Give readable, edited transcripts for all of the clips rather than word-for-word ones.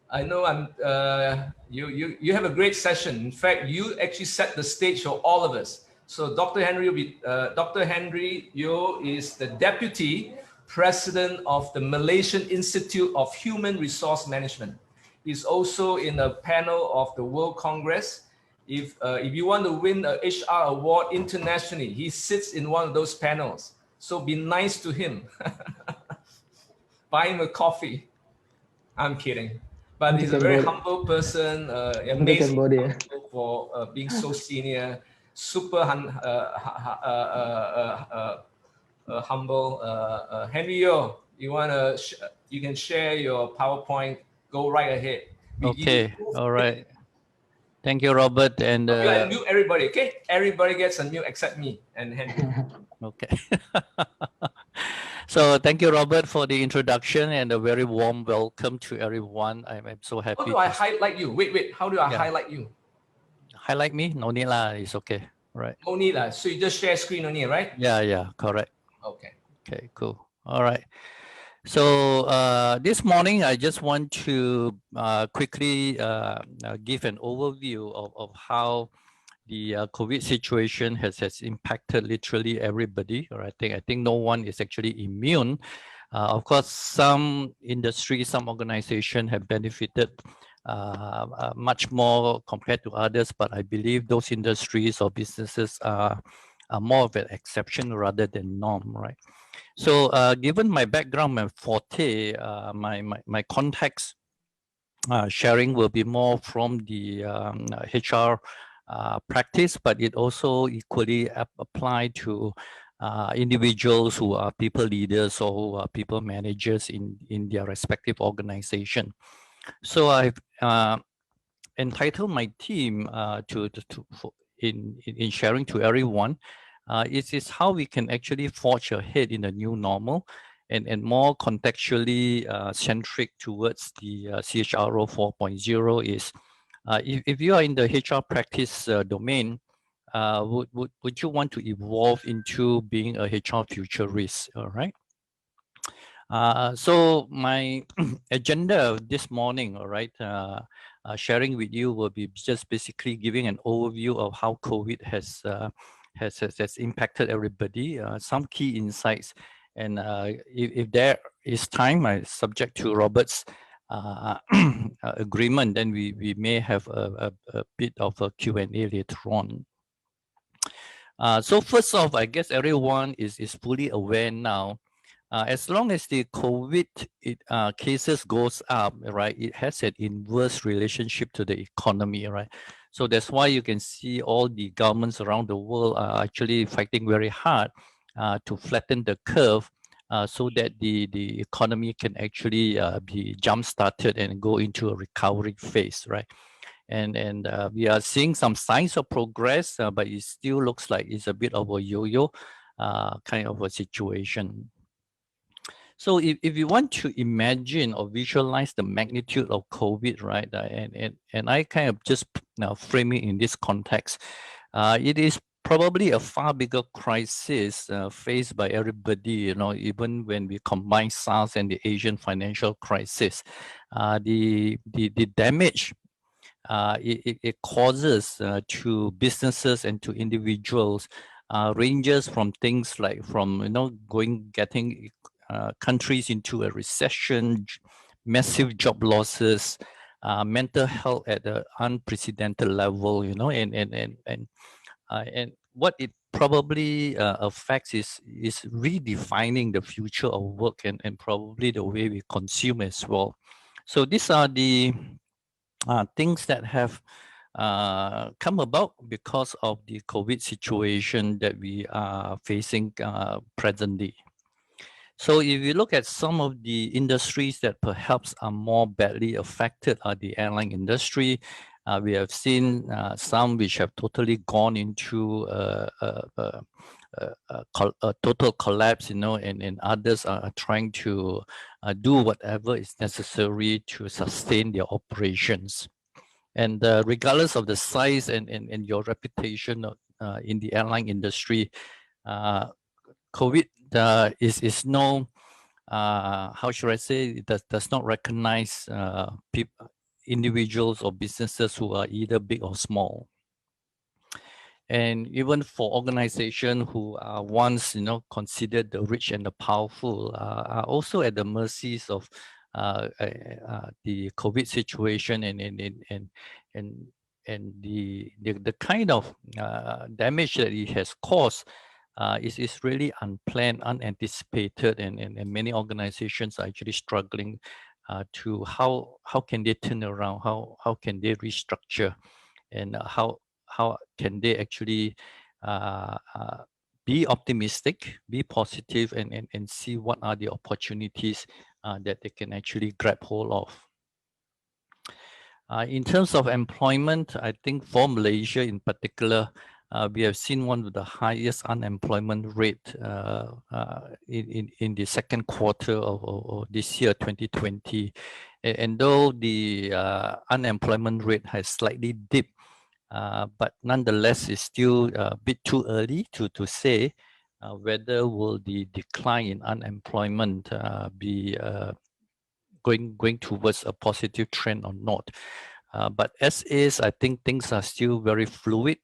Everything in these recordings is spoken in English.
I know you have a great session. In fact, you actually set the stage for all of us. So Dr. Henry will be Dr. Henry Yeoh is the Deputy President of the Malaysian Institute of Human Resource Management. He's also in a panel of the World Congress. If you want to win a HR award internationally, he sits in one of those panels. So be nice to him. Buy him a coffee. I'm kidding. But he's a very humble person, amazing for being so senior, super humble. Henry Yeoh, you can share your PowerPoint. Go right ahead. Okay, all right. Thank you, Robert. And you mute everybody, okay? Everybody gets unmute except me and Henry. Okay. So thank you, Robert, for the introduction and a very warm welcome to everyone. I'm so happy. How do I highlight you? Wait. How do I highlight you? Highlight me? No need lah. It's okay. Right. No need lah. So you just share screen only, right? Yeah. Correct. Okay. Okay. Cool. All right. So this morning, I just want to quickly give an overview of how the COVID situation has impacted literally everybody. Or I think no one is actually immune. Of course, some industries, some organizations have benefited much more compared to others, but I believe those industries or businesses are more of an exception rather than norm, right? So given my background, my forte, my context sharing will be more from the HR practice, but it also equally apply to individuals who are people leaders or who are people managers in their respective organization. So I've entitled my team in sharing to everyone. It is how we can actually forge ahead in the new normal and more contextually centric towards the CHRO 4.0 is if you are in the HR practice domain, would you want to evolve into being a HR futurist, all right? So my agenda this morning, all right, sharing with you will be just basically giving an overview of how COVID has impacted everybody, some key insights, and if there is time, subject to Robert's agreement, then we may have a bit of a Q&A later on. So first off, I guess everyone is fully aware now. As long as the COVID cases goes up, right, it has an inverse relationship to the economy, right? So that's why you can see all the governments around the world are actually fighting very hard to flatten the curve so that the economy can actually be jump-started and go into a recovery phase, right? And we are seeing some signs of progress, but it still looks like it's a bit of a yo-yo kind of a situation. So if you want to imagine or visualize the magnitude of COVID, right, and I kind of just now frame it in this context, it is probably a far bigger crisis faced by everybody, you know, even when we combine SARS and the Asian financial crisis. The damage it causes to businesses and to individuals ranges from things like getting countries into a recession, massive job losses, mental health at an unprecedented level, you know, and what it probably affects is redefining the future of work and probably the way we consume as well. So these are the things that have come about because of the COVID situation that we are facing presently. So if you look at some of the industries that perhaps are more badly affected are the airline industry. We have seen some which have totally gone into a total collapse, you know, and others are trying to do whatever is necessary to sustain their operations. And regardless of the size and your reputation in the airline industry, COVID is no, how should I say, it does not recognize individuals or businesses who are either big or small. And even for organizations who are once, considered the rich and the powerful, are also at the mercies of the COVID situation and the kind of damage that it has caused is really unplanned, unanticipated, and many organizations are actually struggling to how can they turn around, how can they restructure, and how can they actually be optimistic, be positive, and see what are the opportunities that they can actually grab hold of. In terms of employment, I think for Malaysia in particular, we have seen one of the highest unemployment rate in the second quarter of this year, 2020. And though the unemployment rate has slightly dipped, but nonetheless, it's still a bit too early to say whether will the decline in unemployment be going towards a positive trend or not. But as is, I think things are still very fluid.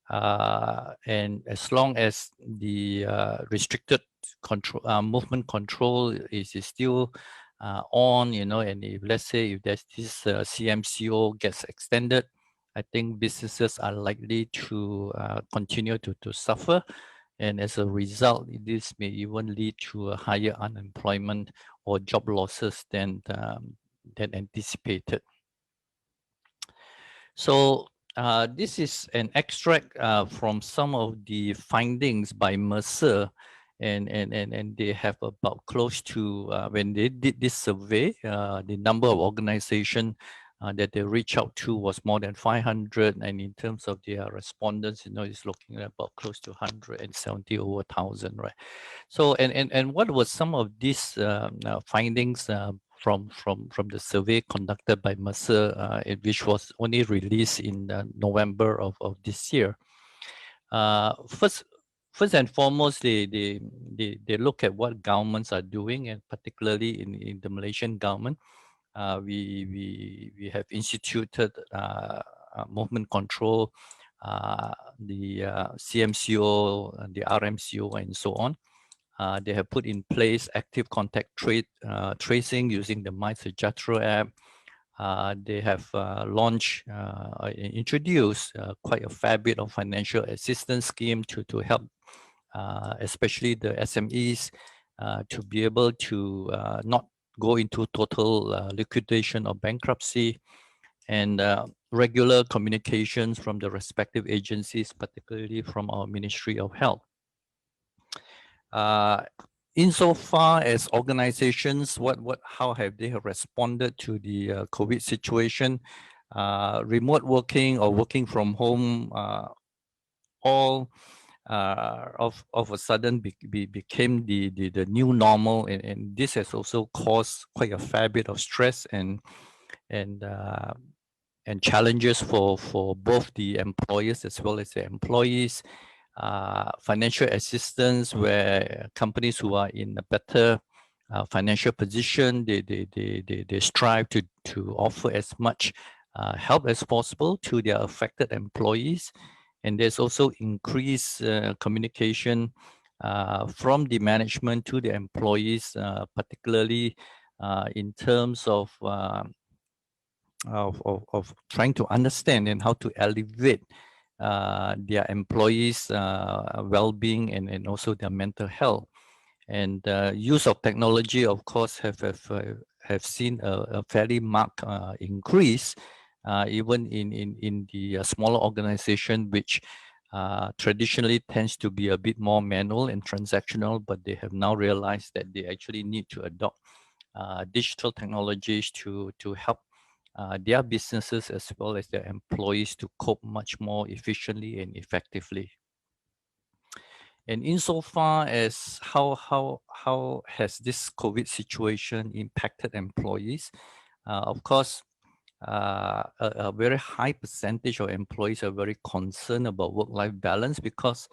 And as long as the restricted control, movement control is still on, and if, let's say, if there's this CMCO gets extended, I think businesses are likely to continue to suffer. And as a result, this may even lead to a higher unemployment or job losses than anticipated. So this is an extract from some of the findings by Mercer, and they have about close to, when they did this survey, the number of organizations that they reach out to was more than 500, and in terms of their respondents, it's looking at about close to 170 over 1,000, right? So, and what was some of these findings from the survey conducted by Mercer, which was only released in November of this year? First and foremost, they look at what governments are doing, and particularly in the Malaysian government. We have instituted movement control, the CMCO, the RMCO, and so on. They have put in place active contact tracing using the MySejahtera app. They have launched and introduced quite a fair bit of financial assistance scheme to help, especially the SMEs, to be able to not go into total liquidation or bankruptcy, and regular communications from the respective agencies, particularly from our Ministry of Health. Insofar as organizations, how have they responded to the COVID situation? Remote working or working from home, all of a sudden became the new normal, and this has also caused quite a fair bit of stress and challenges for both the employers as well as the employees. Financial assistance, where companies who are in a better financial position, they strive to offer as much help as possible to their affected employees. And there's also increased communication from the management to the employees, particularly in terms of trying to understand and how to elevate their employees' well-being and also their mental health. And use of technology, of course, have seen a fairly marked increase, even in the smaller organization, which traditionally tends to be a bit more manual and transactional, but they have now realized that they actually need to adopt digital technologies to help their businesses as well as their employees to cope much more efficiently and effectively. And insofar as how has this COVID situation impacted employees, of course, a very high percentage of employees are very concerned about work-life balance, because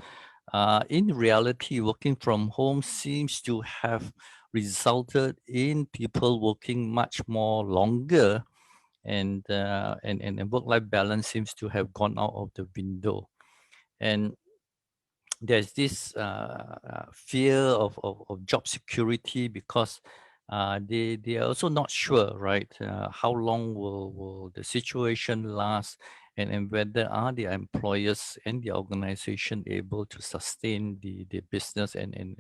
in reality, working from home seems to have resulted in people working much more longer and work-life balance seems to have gone out of the window. And there's this fear of job security because they are also not sure, right? How long will the situation last, and whether are the employers and the organization able to sustain the business and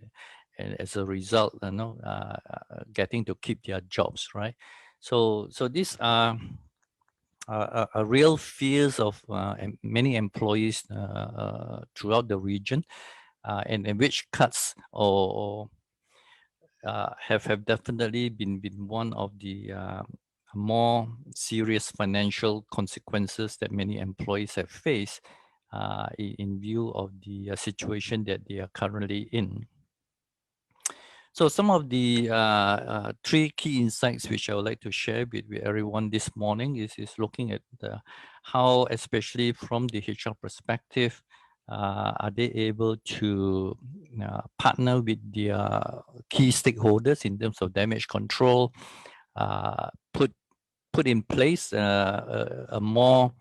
as a result, getting to keep their jobs, right? So these are real fears of many employees throughout the region, and which cuts or have definitely been one of the more serious financial consequences that many employees have faced in view of the situation that they are currently in. So some of the three key insights which I would like to share with everyone this morning is looking at how, especially from the HR perspective, are they able to partner with their key stakeholders in terms of damage control, put in place a more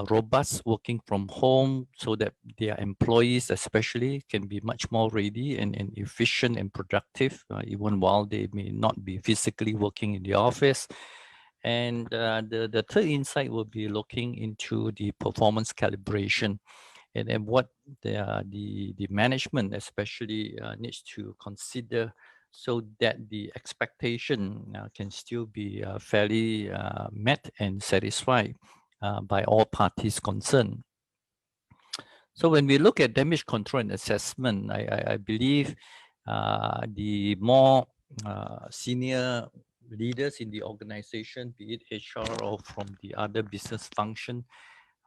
robust working from home so that their employees especially can be much more ready and efficient and productive even while they may not be physically working in the office. And the third insight will be looking into the performance calibration and what the management especially needs to consider so that the expectation can still be fairly met and satisfied by all parties concerned. So when we look at damage control and assessment, I believe the more senior leaders in the organization, be it HR or from the other business function,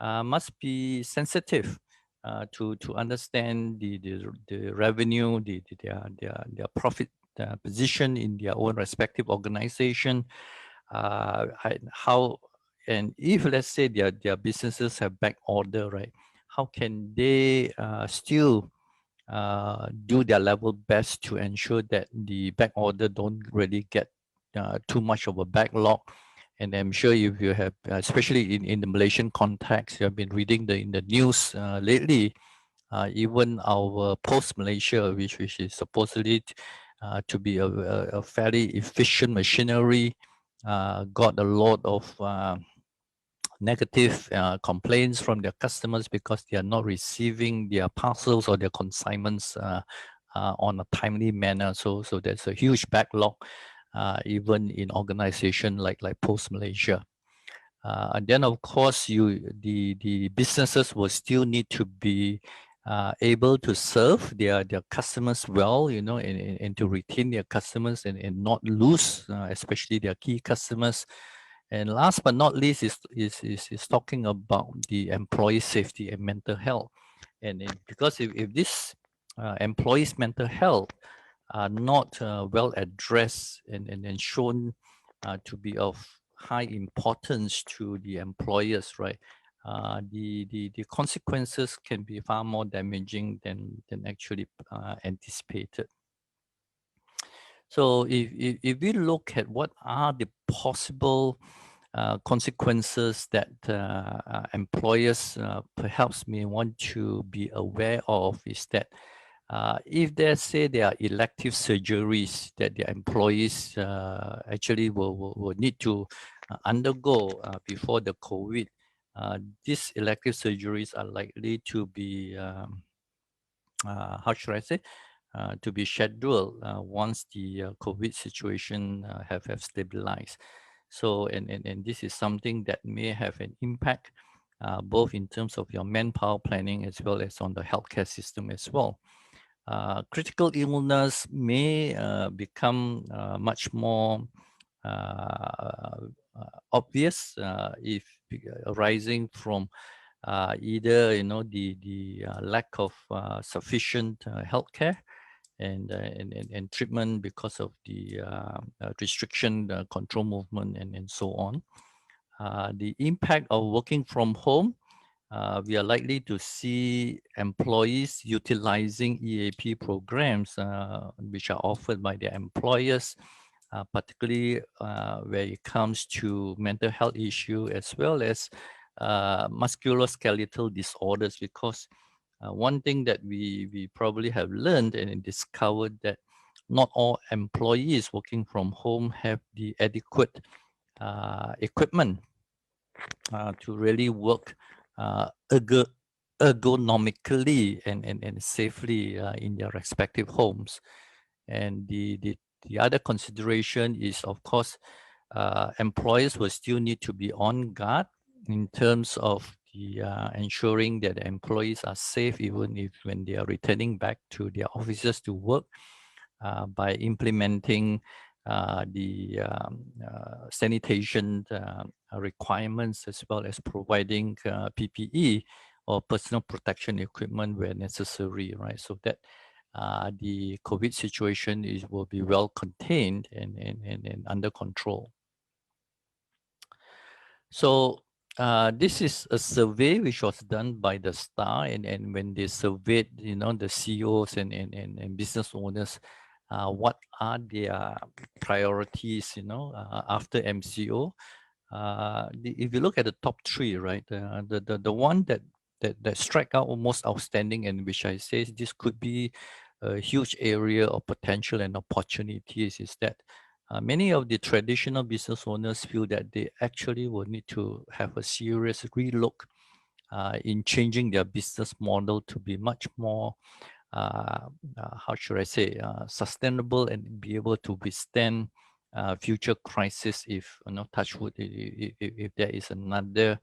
must be sensitive to understand the revenue, their profit position in their own respective organization, how, and if let's say their businesses have back order, right? How can they still do their level best to ensure that the back order don't really get too much of a backlog? And I'm sure if you have, especially in the Malaysian context, you have been reading in the news lately, even our post-Malaysia, which is supposedly to be a fairly efficient machinery, got a lot of negative complaints from their customers because they are not receiving their parcels or their consignments on a timely manner. So there's a huge backlog even in organization like Post Malaysia. And then of course the businesses will still need to be able to serve their customers well, and to retain their customers and not lose especially their key customers. And last but not least is talking about the employee safety and mental health. And because if this employees' mental health are not well addressed and shown to be of high importance to the employers, right? The consequences can be far more damaging than actually anticipated. So if we look at what are the possible consequences that employers perhaps may want to be aware of, is that if they say there are elective surgeries that the employees actually will need to undergo before the COVID, these elective surgeries are likely to be, how should I say, to be scheduled once the COVID situation have stabilized. So, and this is something that may have an impact both in terms of your manpower planning as well as on the healthcare system as well. Critical illness may become much more obvious if arising from either the lack of sufficient healthcare and treatment because of the restriction, control movement, and so on. The impact of working from home, we are likely to see employees utilizing EAP programs which are offered by their employers particularly where it comes to mental health issue as well as musculoskeletal disorders, because one thing that we probably have learned and discovered that not all employees working from home have the adequate equipment to really work ergonomically and safely in their respective homes. And the other consideration is, of course, employers will still need to be on guard in terms of the ensuring that the employees are safe even if when they are returning back to their offices to work, by implementing the sanitation requirements, as well as providing PPE or personal protection equipment where necessary, right? So that the COVID situation will be well contained and under control. So this is a survey which was done by the STAR, and when they surveyed, the CEOs and business owners, what are their priorities, after MCO. If you look at the top three, right, the one that strike out most outstanding, and which I say this could be a huge area of potential and opportunities, is that many of the traditional business owners feel that they actually will need to have a serious relook in changing their business model to be much more, how should I say, sustainable and be able to withstand future crisis if, touch wood, if there is another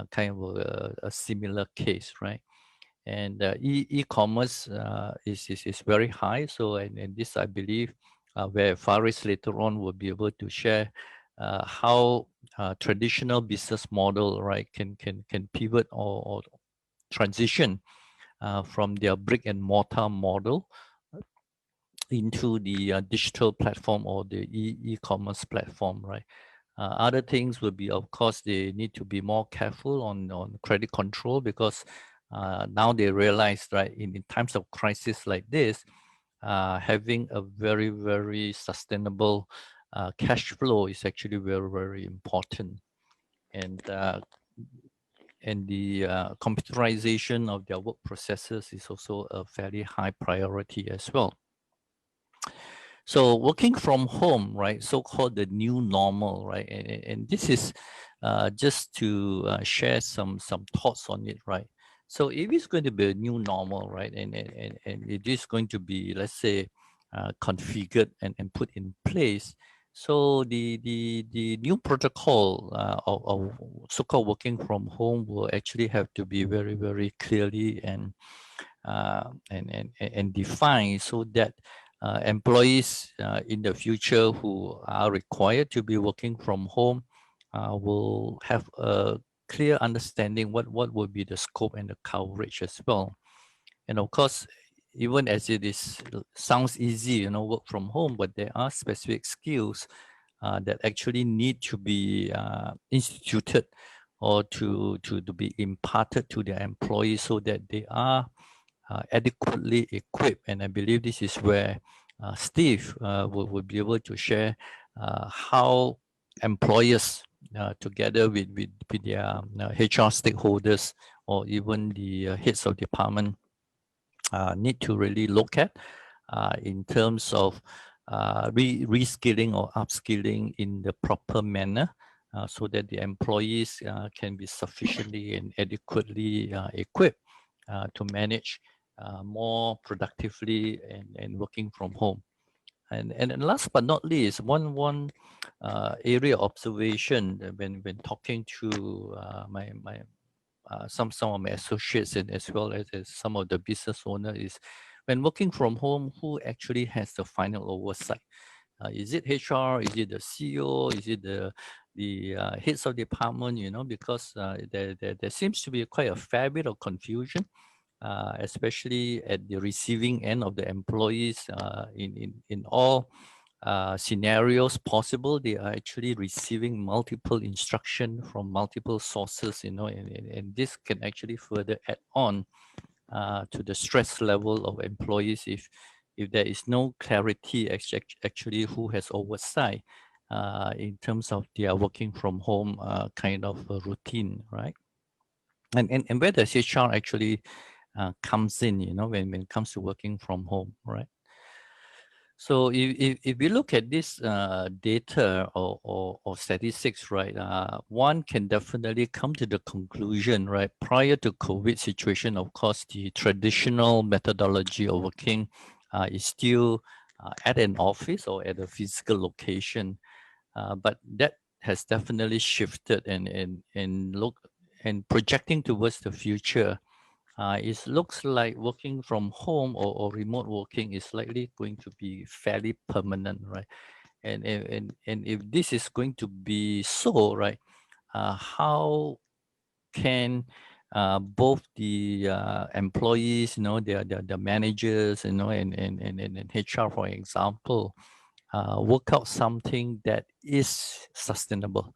kind of a similar case, right? And e-commerce is very high. So, and this, I believe, where Faris later on will be able to share how traditional business model, right, can pivot or transition from their brick and mortar model into the digital platform or the e-commerce platform, right? Other things will be, of course, they need to be more careful on credit control, because now they realize, right, in times of crisis like this, having a very, very sustainable cash flow is actually very, very important. And the computerization of their work processes is also a fairly high priority as well. So working from home, right, so-called the new normal, right, and this is just to share some thoughts on it, right. So if it's going to be a new normal, right, and it is going to be, let's say, configured and put in place, so the new protocol of so-called working from home will actually have to be very, very clearly and defined, so that employees in the future who are required to be working from home will have a clear understanding what will be the scope and the coverage as well. And of course, even as it sounds easy, work from home, but there are specific skills that actually need to be instituted or to be imparted to the employees, so that they are adequately equipped. And I believe this is where Steve will be able to share how employers together with their HR stakeholders or even the heads of department need to really look at in terms of reskilling or upskilling in the proper manner, so that the employees can be sufficiently and adequately equipped to manage more productively and working from home. And last but not least, one area observation when talking to some of my associates and as well as some of the business owners is, when working from home, who actually has the final oversight? Is it HR? Is it the CEO? Is it the heads of department? Because there seems to be quite a fair bit of confusion, especially at the receiving end of the employees. In all scenarios possible, they are actually receiving multiple instruction from multiple sources, and this can actually further add on to the stress level of employees if if there is no clarity actually who has oversight in terms of their working from home kind of a routine, right? And where does HR actually comes in, you know, when it comes to working from home, right? So if we look at this data or statistics, right, one can definitely come to the conclusion, right, prior to COVID situation, of course, the traditional methodology of working is still at an office or at a physical location, but that has definitely shifted and projecting towards the future. It looks like working from home or remote working is likely going to be fairly permanent, right? And if this is going to be so, right, how can both the employees, you know, their managers, you know, and HR, for example, work out something that is sustainable,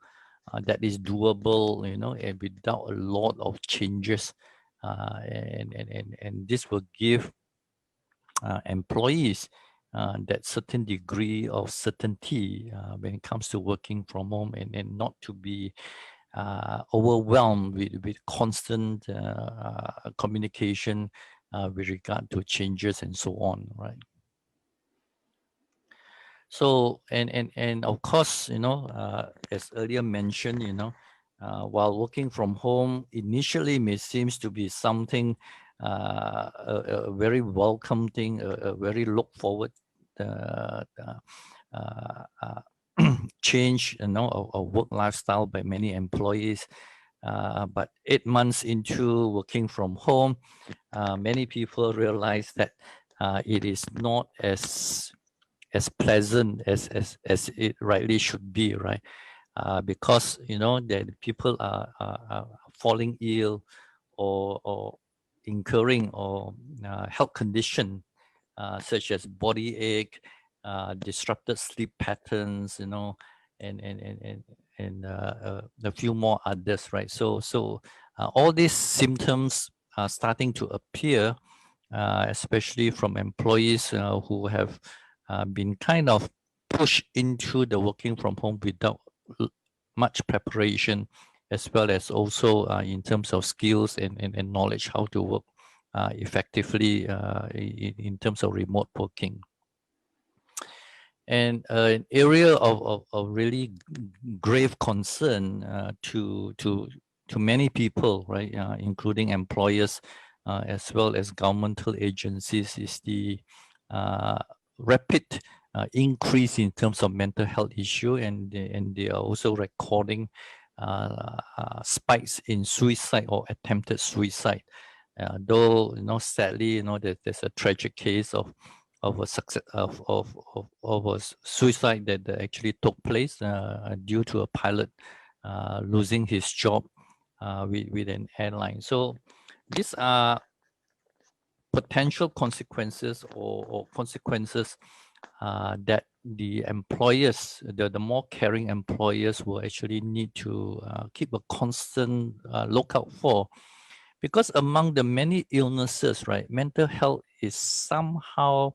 that is doable, you know, and without a lot of changes. And this will give employees that certain degree of certainty when it comes to working from home, and not to be overwhelmed with constant communication with regard to changes and so on, right? So, and of course, you know, as earlier mentioned, you know, while working from home initially may seems to be something, a very welcome thing, a very look forward change, you know, of work lifestyle by many employees. But 8 months into working from home, many people realize that it is not as pleasant as it rightly should be, right? Because you know that people are falling ill or incurring or health condition such as body ache, disrupted sleep patterns, you know, and a few more others, right? So all these symptoms are starting to appear, especially from employees who have been kind of pushed into the working from home without much preparation, as well as also in terms of skills and knowledge how to work effectively in terms of remote working. And an area of really grave concern to many people, right, including employers as well as governmental agencies, is the rapid increase in terms of mental health issue, and they are also recording spikes in suicide or attempted suicide. Though, you know, sadly, you know, there's a tragic case of a success of a suicide that actually took place due to a pilot losing his job with an airline. So these are potential consequences or consequences that the employers, the more caring employers, will actually need to keep a constant lookout for. Because among the many illnesses, right, mental health is somehow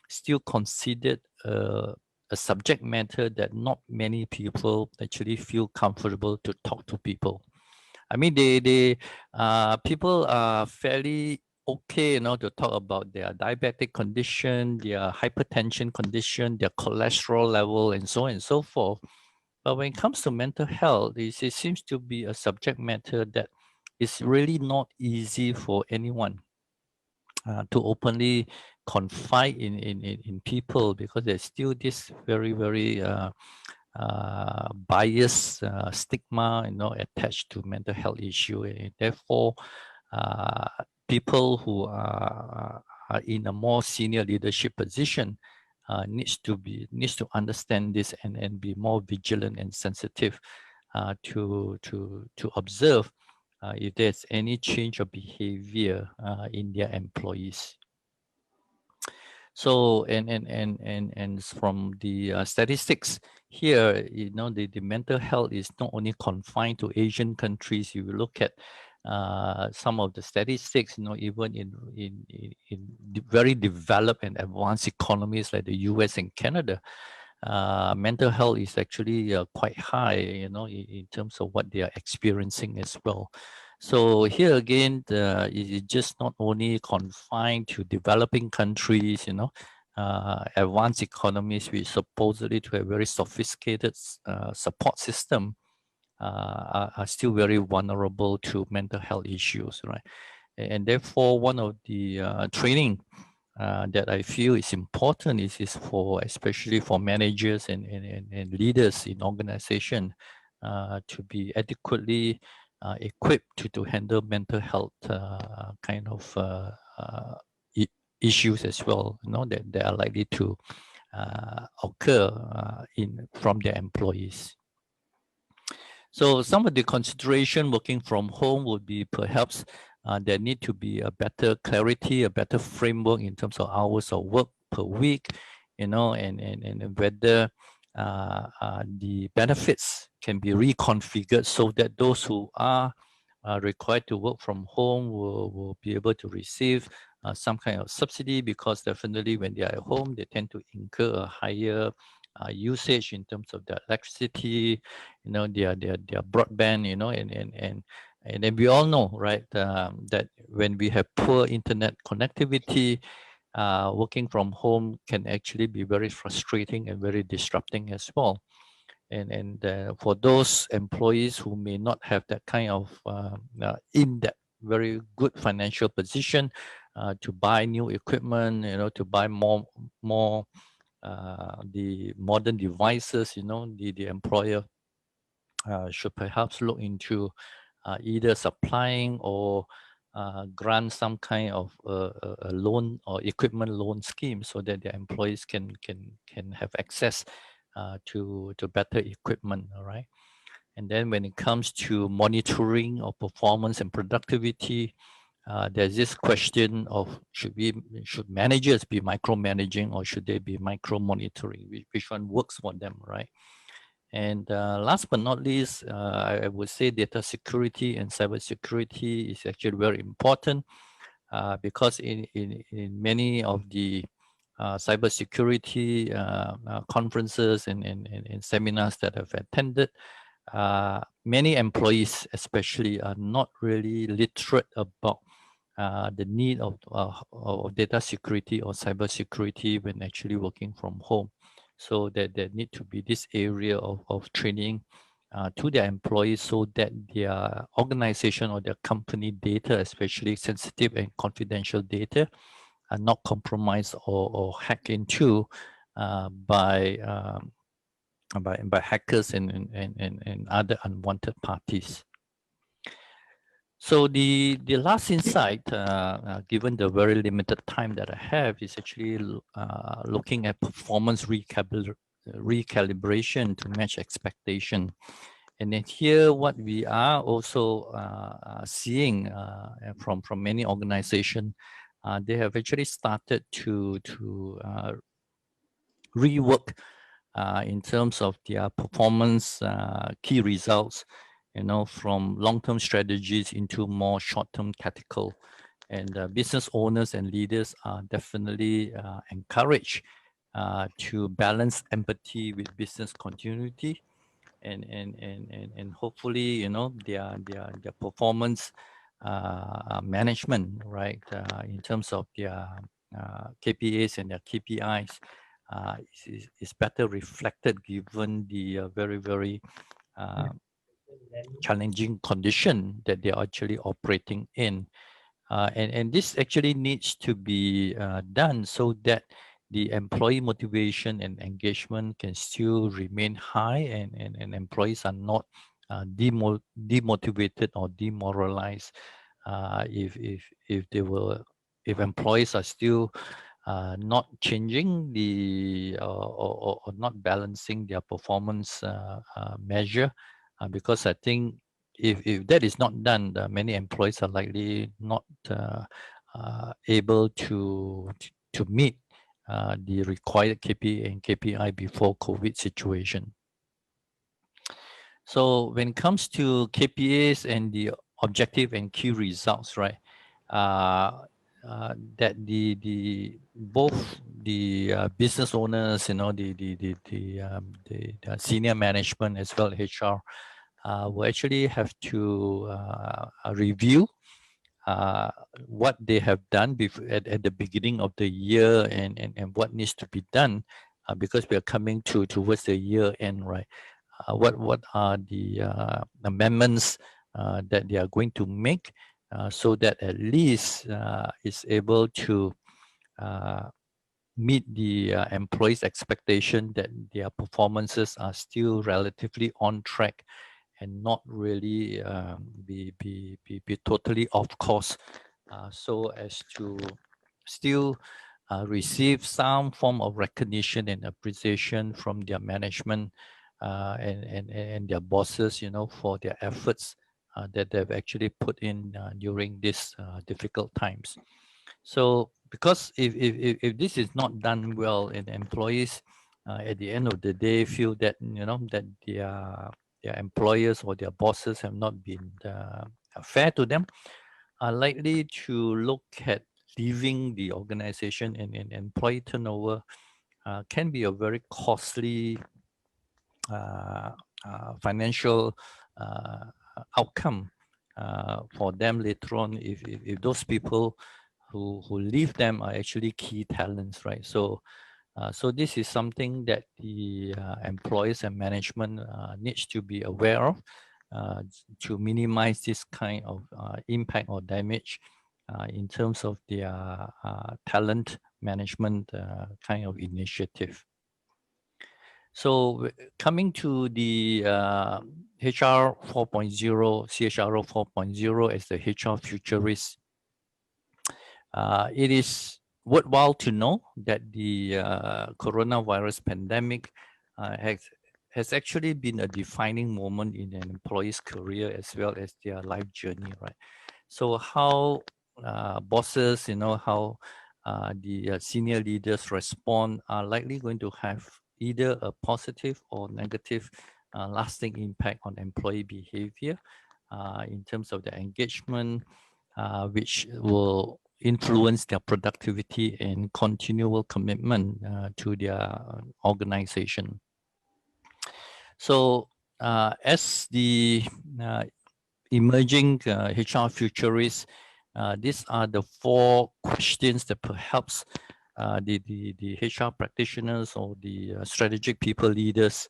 still considered a subject matter that not many people actually feel comfortable to talk to people. I mean, people are fairly okay, you know, to talk about their diabetic condition, their hypertension condition, their cholesterol level, and so on and so forth. But when it comes to mental health, it seems to be a subject matter that is really not easy for anyone to openly confide in people, because there's still this very bias stigma, you know, attached to mental health issue, and therefore people who are in a more senior leadership position needs to understand this and be more vigilant and sensitive to observe if there's any change of behavior in their employees. So and from the statistics here, you know, the mental health is not only confined to Asian countries. You look at some of the statistics, even in very developed and advanced economies like the US and Canada, mental health is actually quite high, in terms of what they are experiencing as well. So here again, it's just not only confined to developing countries, advanced economies which supposedly to have very sophisticated support system are still very vulnerable to mental health issues, right? And therefore, one of the training that I feel is important is for, especially for managers and leaders in organization, to be adequately equipped to handle mental health kind of issues as well, that are likely to occur from their employees. So some of the consideration working from home would be perhaps there need to be a better clarity, a better framework in terms of hours of work per week, and whether the benefits can be reconfigured so that those who are required to work from home will be able to receive some kind of subsidy, because definitely when they are at home, they tend to incur a higher usage in terms of their electricity, their broadband, and then we all know, right, that when we have poor internet connectivity, working from home can actually be very frustrating and very disrupting as well. And for those employees who may not have that kind of in that very good financial position to buy new equipment, to buy more the modern devices, the employer should perhaps look into either supplying or grant some kind of a loan or equipment loan scheme so that their employees can have access to better equipment, all right? And then when it comes to monitoring of performance and productivity, there's this question of should managers be micromanaging or should they be micro monitoring? Which one works for them, right? And last but not least, I would say data security and cybersecurity is actually very important because in many of the cybersecurity conferences and seminars that I've attended, many employees especially are not really literate about the need of data security or cybersecurity when actually working from home. So that there need to be this area of training to their employees so that their organization or their company data, especially sensitive and confidential data, are not compromised or hacked into by hackers and other unwanted parties. So the last insight, given the very limited time that I have, is actually looking at performance recalibration to match expectation. And then here, what we are also seeing from many organizations, they have actually started to rework in terms of their performance key results, from long-term strategies into more short-term tactical. And business owners and leaders are definitely encouraged to balance empathy with business continuity, and hopefully, their performance management, right, in terms of their KPAs and their KPIs is better reflected given the very challenging condition that they are actually operating in. And this actually needs to be done so that the employee motivation and engagement can still remain high, and employees are not demotivated or demoralized if employees are still not changing the or not balancing their performance measure, because I think if that is not done, many employees are likely not able to meet the required KPA and KPI before COVID situation. So when it comes to KPAs and the objective and key results, right? That the both the business owners, you know, the senior management as well as HR will actually have to review what they have done at the beginning of the year and what needs to be done because we are coming towards the year end, right? What are the amendments that they are going to make so that at least is able to meet the employees' expectation that their performances are still relatively on track and not really be totally off course, so as to still receive some form of recognition and appreciation from their management and their bosses, you know, for their efforts that they've actually put in during these difficult times. So because if this is not done well and employees at the end of the day feel that, you know, that their employers or their bosses have not been fair to them, are likely to look at leaving the organization, and employee turnover can be a very costly financial outcome for them later on if those people who leave them are actually key talents, right? So so this is something that the employees and management needs to be aware of to minimize this kind of impact or damage in terms of their talent management kind of initiative. So coming to the HR 4.0, CHRO 4.0 as the HR futurist, it is worthwhile to know that the coronavirus pandemic has actually been a defining moment in an employee's career as well as their life journey, right? So how bosses, you know, how the senior leaders respond are likely going to have either a positive or negative lasting impact on employee behavior in terms of their engagement, which will influence their productivity and continual commitment to their organization. So as the emerging HR futurists, these are the 4 questions that perhaps the HR practitioners or the strategic people leaders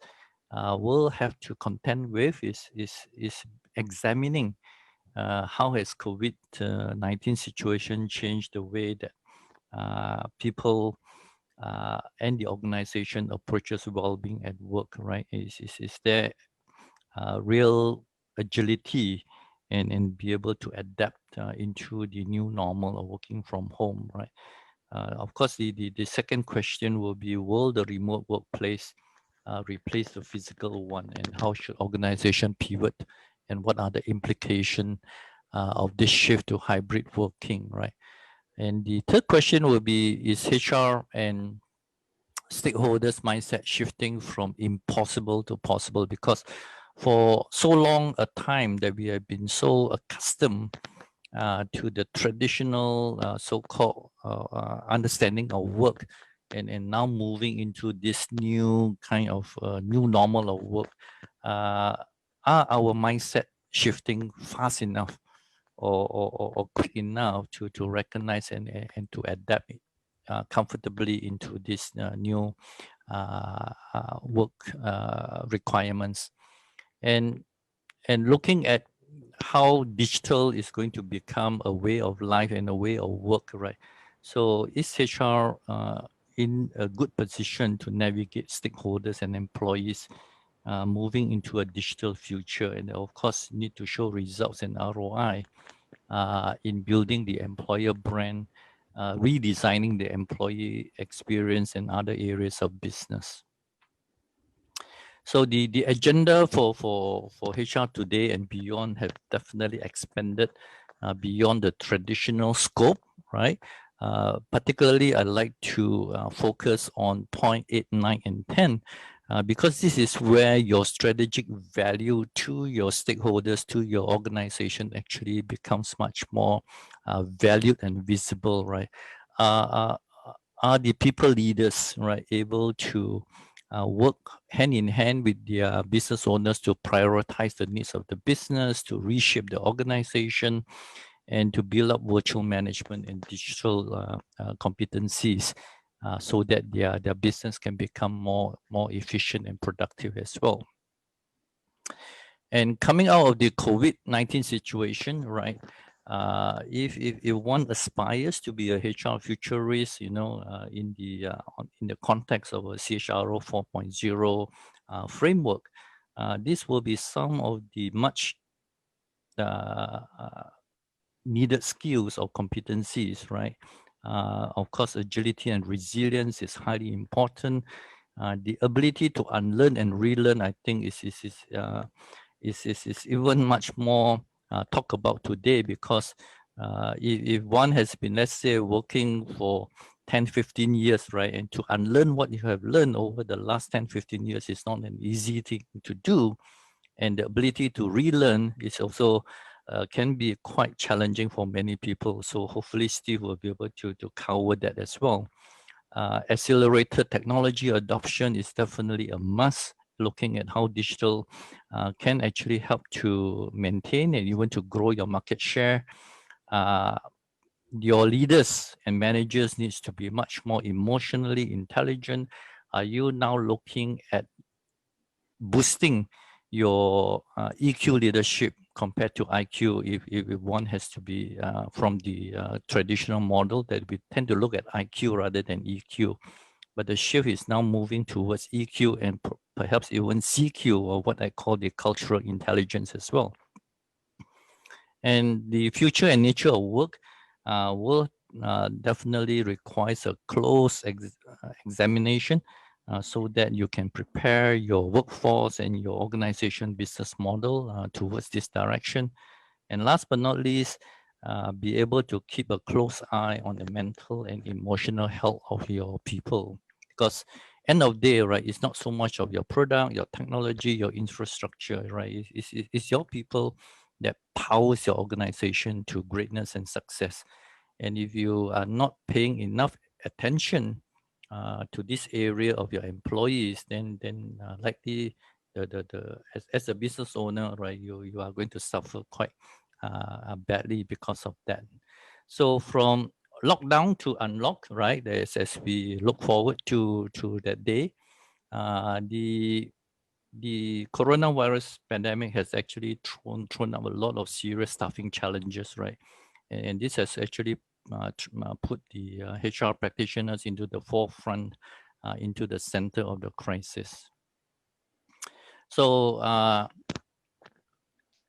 will have to contend with is examining how has COVID-19 situation changed the way that people and the organization approaches well-being at work, right? Is there real agility and be able to adapt into the new normal of working from home, right? Of course, the second question will be, will the remote workplace replace the physical one, and how should organization pivot, and what are the implications of this shift to hybrid working, right? And the third question will be, is HR and stakeholders mindset shifting from impossible to possible? Because for so long a time that we have been so accustomed to the traditional so-called understanding of work, and now moving into this new kind of new normal of work, are our mindset shifting fast enough or quick enough to recognize and to adapt comfortably into this new work requirements? And looking at how digital is going to become a way of life and a way of work, right? So is HR in a good position to navigate stakeholders and employees moving into a digital future, and of course need to show results and ROI in building the employer brand, redesigning the employee experience and other areas of business? So the agenda for HR today and beyond have definitely expanded beyond the traditional scope, right? Particularly, I'd like to focus on point 8, 9, and 10, because this is where your strategic value to your stakeholders, to your organization actually becomes much more valued and visible, right? Are the people leaders, right, able to work hand in hand with their business owners to prioritize the needs of the business, to reshape the organization, and to build up virtual management and digital competencies so that their business can become more efficient and productive as well. And coming out of the COVID-19 situation, right? If one aspires to be a HR futurist, you know, in the context of a CHRO 4.0 framework, this will be some of the much needed skills or competencies, right? Of course, agility and resilience is highly important. The ability to unlearn and relearn, I think, is even much more talked about today, because if one has been, let's say, working for 10, 15 years, right, and to unlearn what you have learned over the last 10, 15 years is not an easy thing to do. And the ability to relearn is also can be quite challenging for many people. So hopefully Steve will be able to cover that as well. Accelerated technology adoption is definitely a must, looking at how digital can actually help to maintain and even to grow your market share. Your leaders and managers needs to be much more emotionally intelligent. Are you now looking at boosting your EQ leadership compared to IQ? If one has to be from the traditional model that we tend to look at IQ rather than EQ, but the shift is now moving towards EQ and perhaps even CQ, or what I call the cultural intelligence as well. And the future and nature of work will definitely requires a close examination so that you can prepare your workforce and your organization business model towards this direction. And last but not least, be able to keep a close eye on the mental and emotional health of your people. Because end of day, right, it's not so much of your product, your technology, your infrastructure, right? It's your people that powers your organization to greatness and success. And if you are not paying enough attention to this area of your employees, then likely as a business owner, right, you are going to suffer quite badly because of that. So from lockdown to unlock, right, as we look forward to that day, the coronavirus pandemic has actually thrown up a lot of serious staffing challenges, right? And this has actually put the HR practitioners into the forefront, into the center of the crisis. So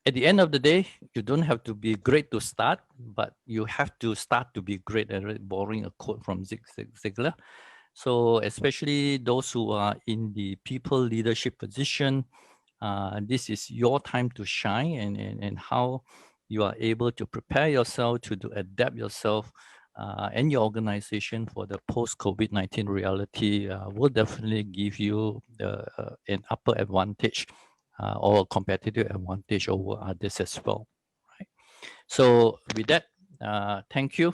at the end of the day, you don't have to be great to start, but you have to start to be great. Borrowing a quote from Zig Ziglar. So especially those who are in the people leadership position, this is your time to shine, and how you are able to prepare yourself to adapt yourself and your organization for the post-COVID-19 reality will definitely give you an upper advantage or a competitive advantage over others as well. Right? So with that, thank you